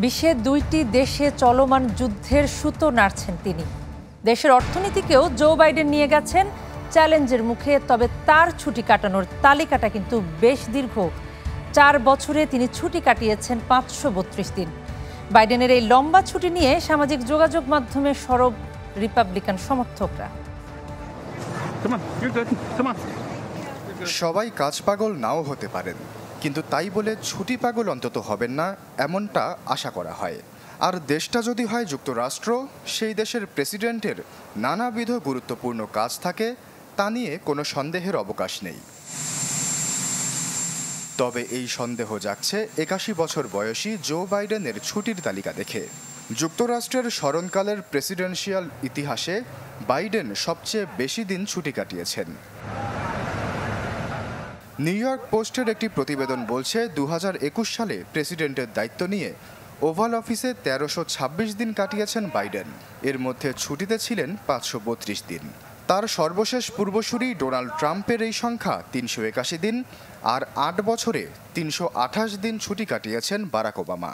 বিশ্বের ২টি দেশে চলমান যুদ্ধের সুতো নাড়ছেন তিনি। দেশের অর্থনীতিকেও জো বাইডেন নিয়ে গেছেন চ্যালেঞ্জের মুখে। তবে তার ছুটি কাটানোর তালিকাটা কিন্তু বেশ দীর্ঘ। ৪ বছরে তিনি ছুটি কাটিয়েছেন ৫৩২ দিন। বাইডেনের এই লম্বা ছুটি নিয়ে সামাজিক যোগাযোগ মাধ্যমে সরব রিপাবলিকান সমর্থকরা। সবাই কাজ পাগল নাও হতে পারেন, কিন্তু তাই বলে ছুটি পাগল অন্তত হবেন না এমনটা আশা করা হয়। আর দেশটা যদি হয় যুক্তরাষ্ট্র, সেই দেশের প্রেসিডেন্টের নানাবিধ গুরুত্বপূর্ণ কাজ থাকে, তা নিয়ে কোনো সন্দেহের অবকাশ নেই। তবে এই সন্দেহ জাগছে ৮১ বছর বয়সী জো বাইডেনের ছুটির তালিকা দেখে। যুক্তরাষ্ট্রের স্মরণকালের প্রেসিডেন্সিয়াল ইতিহাসে বাইডেন সবচেয়ে বেশি দিন ছুটি কাটিয়েছেন। নিউ ইয়র্ক পোস্টের একটি প্রতিবেদন বলছে ২০২১ সালে প্রেসিডেন্টের দায়িত্ব নিয়ে ওভাল অফিসে ১৩২৬ দিন কাটিয়েছেন বাইডেন। এর মধ্যে ছুটিতে ছিলেন ৫৩২ দিন। তার সর্বশেষ পূর্বসূরি ডোনাল্ড ট্রাম্পের এই সংখ্যা ৩৮১ দিন, আর ৮ বছরে ৩২৮ দিন ছুটি কাটিয়েছেন বারাক ওবামা।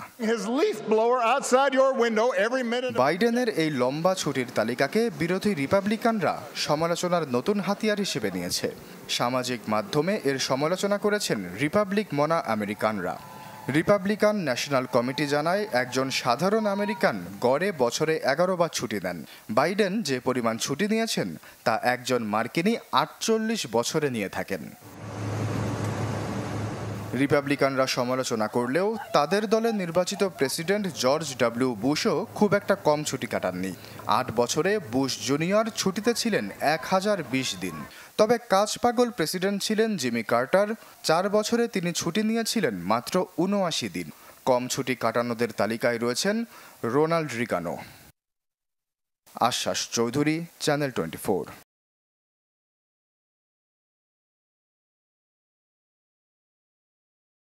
বাইডেনের এই লম্বা ছুটির তালিকাকে বিরোধী রিপাবলিকানরা সমালোচনার নতুন হাতিয়ার হিসেবে নিয়েছে। সামাজিক মাধ্যমে এর সমালোচনা করেছেন রিপাবলিক মনা আমেরিকানরা। রিপাবলিকান ন্যাশনাল কমিটি জানায়, একজন সাধারণ আমেরিকান গড়ে বছরে ১১ বার ছুটি নেন। বাইডেন যে পরিমাণ ছুটি নিয়েছেন তা একজন মার্কিনই ৪৮ বছরে নিয়ে থাকেন। রিপাবলিকানরা সমালোচনা করলেও তাদের দলের নির্বাচিত প্রেসিডেন্ট জর্জ ডব্লিউ বুশও খুব একটা কম ছুটি কাটাননি। ৮ বছরে বুশ জুনিয়র ছুটিতে ছিলেন ১০২০ দিন। তবে কাজ পাগল প্রেসিডেন্ট ছিলেন জিমি কার্টার। ৪ বছরে তিনি ছুটি নিয়েছিলেন মাত্র ৭৯ দিন। কম ছুটি কাটানোদের তালিকায় রয়েছেন রোনাল্ড রিগানো। আশ্বাস চৌধুরী, চ্যানেল 24।